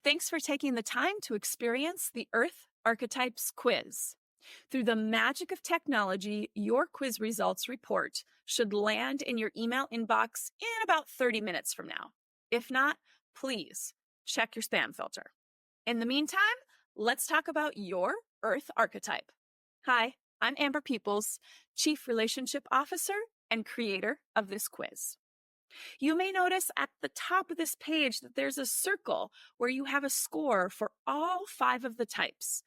Thanks for taking the time to experience the Earth Archetypes quiz. Through the magic of technology, your quiz results report should land in your email inbox in about 30 minutes from now. If not, please check your spam filter. In the meantime, let's talk about your Earth Archetype. Hi, I'm Amber Peoples, Chief Relationship Officer and creator of this quiz. You may notice at the top of this page that there's a circle where you have a score for all 5 of the types,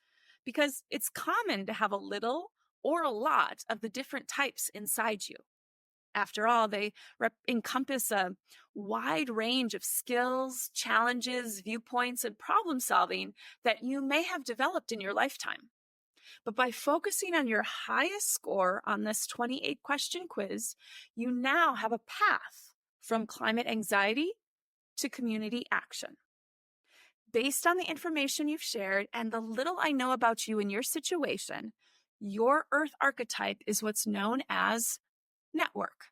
because it's common to have a little or a lot of the different types inside you. After all, they encompass a wide range of skills, challenges, viewpoints, and problem solving that you may have developed in your lifetime. But by focusing on your highest score on this 28-question quiz, you now have a path from climate anxiety to community action. Based on the information you've shared and the little I know about you and your situation, your Earth Archetype is what's known as network.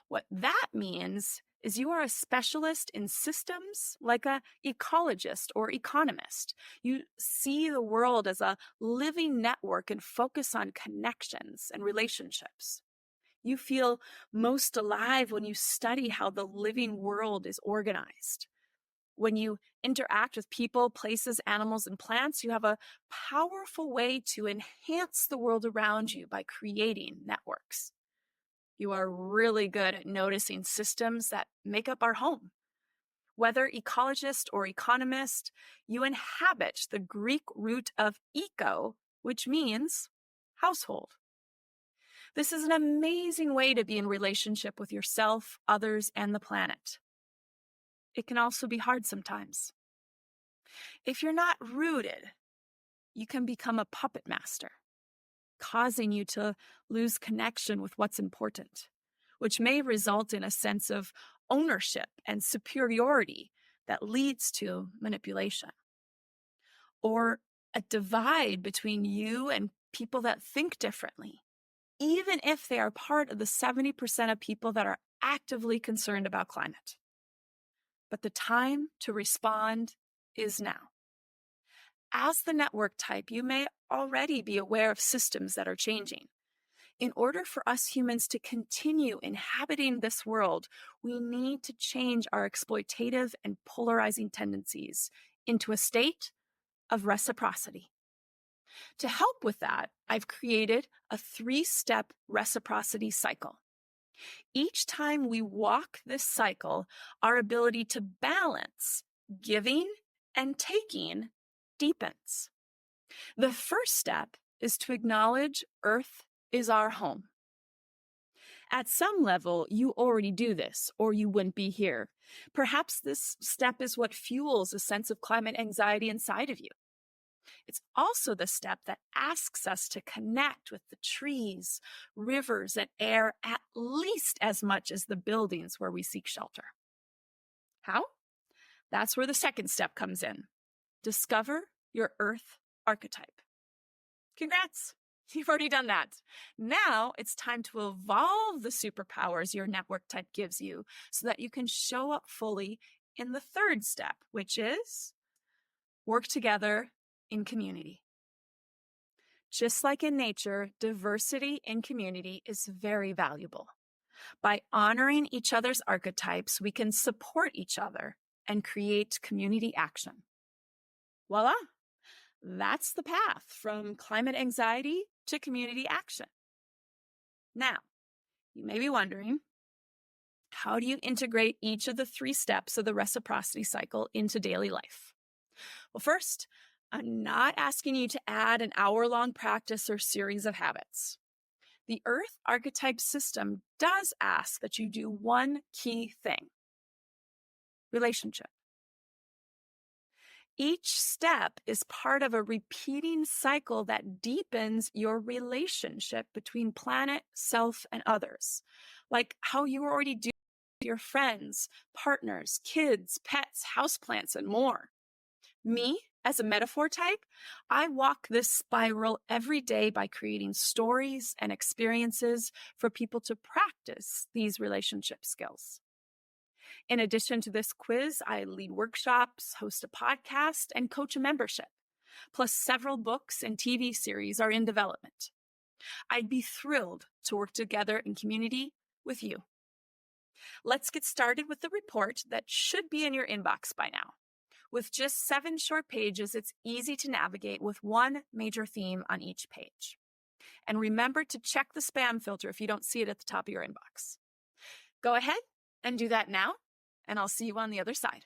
What that means is you are a specialist in systems, like an ecologist or economist. You see the world as a living network and focus on connections and relationships. You feel most alive when you study how the living world is organized. When you interact with people, places, animals, and plants, you have a powerful way to enhance the world around you by creating networks. You are really good at noticing systems that make up our home. Whether ecologist or economist, you inhabit the Greek root of eco, which means household. This is an amazing way to be in relationship with yourself, others, and the planet. It can also be hard sometimes. If you're not rooted, you can become a puppet master, causing you to lose connection with what's important, which may result in a sense of ownership and superiority that leads to manipulation. Or a divide between you and people that think differently, even if they are part of the 70% of people that are actively concerned about climate. But the time to respond is now. As the network type, you may already be aware of systems that are changing. In order for us humans to continue inhabiting this world, we need to change our exploitative and polarizing tendencies into a state of reciprocity. To help with that, I've created a 3-step reciprocity cycle. Each time we walk this cycle, our ability to balance giving and taking deepens. The first step is to acknowledge Earth is our home. At some level, you already do this, or you wouldn't be here. Perhaps this step is what fuels a sense of climate anxiety inside of you. It's also the step that asks us to connect with the trees, rivers, and air at least as much as the buildings where we seek shelter. How? That's where the second step comes in. Discover your Earth Archetype. Congrats! You've already done that. Now it's time to evolve the superpowers your network type gives you so that you can show up fully in the third step, which is work together in community. Just like in nature, diversity in community is very valuable. By honoring each other's archetypes, we can support each other and create community action. Voila! That's the path from climate anxiety to community action. Now, you may be wondering, how do you integrate each of the 3 steps of the reciprocity cycle into daily life? Well, first, I'm not asking you to add an hour-long practice or series of habits. The Earth Archetype system does ask that you do one key thing: relationship. Each step is part of a repeating cycle that deepens your relationship between planet, self, and others, like how you already do with your friends, partners, kids, pets, houseplants, and more. Me, as a metaphor type, I walk this spiral every day by creating stories and experiences for people to practice these relationship skills. In addition to this quiz, I lead workshops, host a podcast, and coach a membership. Plus, several books and TV series are in development. I'd be thrilled to work together in community with you. Let's get started with the report that should be in your inbox by now. With just 7 short pages, it's easy to navigate with one major theme on each page. And remember to check the spam filter if you don't see it at the top of your inbox. Go ahead and do that now, and I'll see you on the other side.